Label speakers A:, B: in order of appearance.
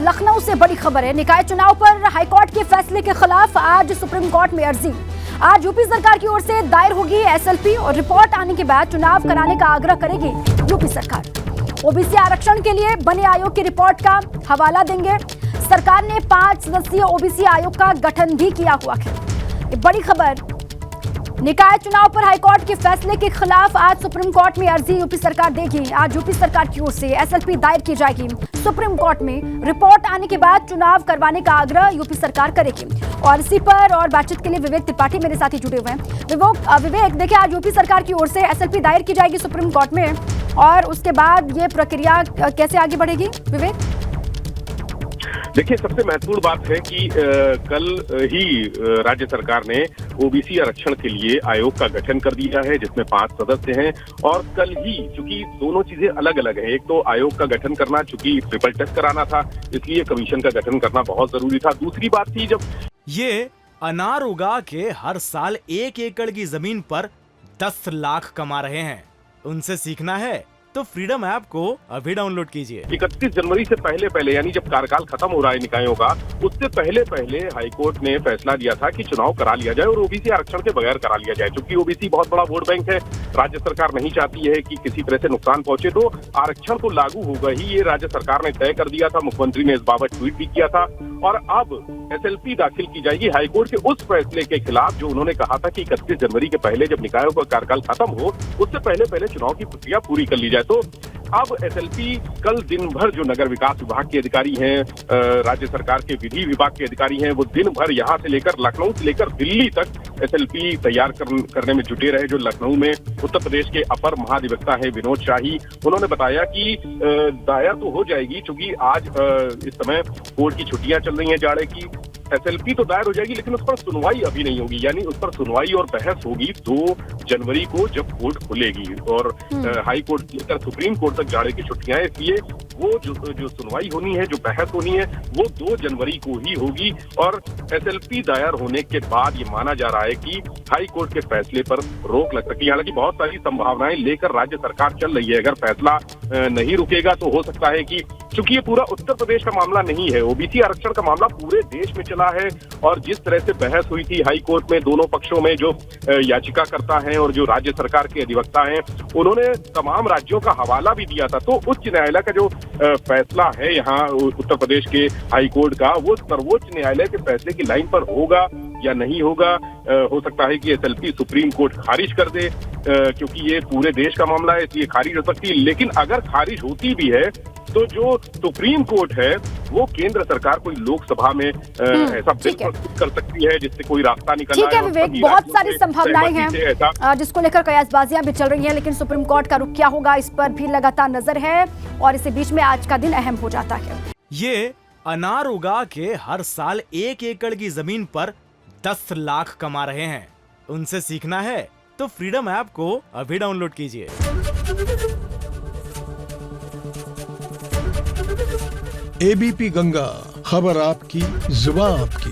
A: लखनऊ से बड़ी खबर है। निकाय चुनाव पर हाईकोर्ट के फैसले के खिलाफ आज सुप्रीम कोर्ट में अर्जी। आज यूपी सरकार की ओर से दायर होगी एसएलपी और रिपोर्ट आने के बाद चुनाव कराने का आग्रह करेगी यूपी सरकार। ओबीसी आरक्षण के लिए बने आयोग की रिपोर्ट का हवाला देंगे। सरकार ने 5 सदस्यीय ओबीसी आयोग का गठन भी किया हुआ है। ये बड़ी खबर। निकाय चुनाव पर हाईकोर्ट के फैसले के खिलाफ आज सुप्रीम कोर्ट में अर्जी यूपी सरकार देगी। आज यूपी सरकार की ओर से एसएलपी दायर की जाएगी सुप्रीम कोर्ट में। रिपोर्ट आने के बाद चुनाव करवाने का आग्रह यूपी सरकार करेगी। और इसी पर और बातचीत के लिए विवेक त्रिपाठी मेरे साथ ही जुड़े हुए हैं। विवेक, देखिए, आज यूपी सरकार की ओर से एसएलपी दायर की जाएगी सुप्रीम कोर्ट में और उसके बाद ये प्रक्रिया कैसे आगे बढ़ेगी? विवेक,
B: देखिए, सबसे महत्वपूर्ण बात है कि कल ही राज्य सरकार ने ओबीसी आरक्षण के लिए आयोग का गठन कर दिया है, जिसमें 5 सदस्य हैं। और कल ही, चूंकि दोनों चीजें अलग अलग हैं, एक तो आयोग का गठन करना, चूंकि ट्रिपल टेस्ट कराना था, इसलिए कमीशन का गठन करना बहुत जरूरी था। दूसरी बात थी, जब
C: ये अनार उगा के हर साल 1 एकड़ की जमीन पर 10 लाख कमा रहे हैं, उनसे सीखना है तो फ्रीडम ऐप को अभी डाउनलोड कीजिए।
B: 31 जनवरी से पहले यानी जब कार्यकाल खत्म हो रहा है निकायों का, उससे पहले हाईकोर्ट ने फैसला दिया था कि चुनाव करा लिया जाए और ओबीसी आरक्षण के बगैर करा लिया जाए। क्योंकि ओबीसी बहुत बड़ा वोट बैंक है, राज्य सरकार नहीं चाहती है कि किसी तरह से नुकसान पहुंचे, तो आरक्षण तो लागू होगा ही, ये राज्य सरकार ने तय कर दिया था। मुख्यमंत्री ने इस बाबत ट्वीट भी किया था। और अब एसएलपी दाखिल की जाएगी हाईकोर्ट के उस फैसले के खिलाफ जो उन्होंने कहा था कि 31 जनवरी के पहले, जब निकायों का कार्यकाल खत्म हो, उससे पहले चुनाव की प्रक्रिया पूरी कर ली जाए। तो अब एसएलपी कल दिन भर जो नगर विकास विभाग के अधिकारी हैं, राज्य सरकार के विधि विभाग के अधिकारी हैं, वो दिन भर यहाँ से लेकर लखनऊ से लेकर दिल्ली तक एसएलपी तैयार करने में जुटे रहे। जो लखनऊ में उत्तर प्रदेश के अपर महाधिवक्ता हैं विनोद शाही, उन्होंने बताया कि दायर तो हो जाएगी, क्योंकि आज इस समय कोर्ट की छुट्टियां चल रही हैं जाड़े की। एसएलपी तो दायर हो जाएगी, लेकिन उस पर सुनवाई अभी नहीं होगी, यानी उस पर सुनवाई और बहस होगी 2 जनवरी को, जब कोर्ट खुलेगी। और हाई कोर्ट लेकर सुप्रीम कोर्ट तक जाड़े की छुट्टियां, इसलिए वो जो सुनवाई होनी है, जो बहस होनी है, वो 2 जनवरी को ही होगी। और एसएलपी दायर होने के बाद ये माना जा रहा है कि हाई कोर्ट के फैसले पर रोक लग सकती है। हालांकि बहुत सारी संभावनाएं लेकर राज्य सरकार चल रही है। अगर फैसला नहीं रुकेगा तो हो सकता है कि, चूंकि ये पूरा उत्तर प्रदेश का मामला नहीं है, ओबीसी आरक्षण का मामला पूरे देश में चला है। और जिस तरह से बहस हुई थी हाई कोर्ट में, दोनों पक्षों में जो याचिकाकर्ता हैं और जो राज्य सरकार के अधिवक्ता हैं, उन्होंने तमाम राज्यों का हवाला भी दिया था। तो उच्च न्यायालय का जो फैसला है यहाँ उत्तर प्रदेश के हाई कोर्ट का, वो सर्वोच्च न्यायालय के फैसले की लाइन पर होगा या नहीं होगा। हो सकता है कि एसएलपी सुप्रीम कोर्ट खारिज कर दे, क्योंकि ये पूरे देश का मामला है, इसलिए खारिज हो सकती है। लेकिन अगर खारिज होती भी है तो जो सुप्रीम कोर्ट है वो केंद्र सरकार कोई लोकसभा में ऐसा बिल प्रस्तुत कर सकती है जिससे कोई रास्ता निकल
A: ठीक है विवेक, बहुत सारी संभावनाएं हैं जिसको लेकर कयासबाजियां भी चल रही हैं, लेकिन सुप्रीम कोर्ट का रुख क्या होगा इस पर भी लगातार नजर है। और इसी बीच में आज का दिन अहम हो जाता है।
C: ये अनार उगा के हर साल 1 एकड़ की जमीन पर 10 लाख कमा रहे हैं, उनसे सीखना है तो फ्रीडम ऐप को अभी डाउनलोड कीजिए।
D: एबीपी गंगा, खबर आपकी, जुबान आपकी।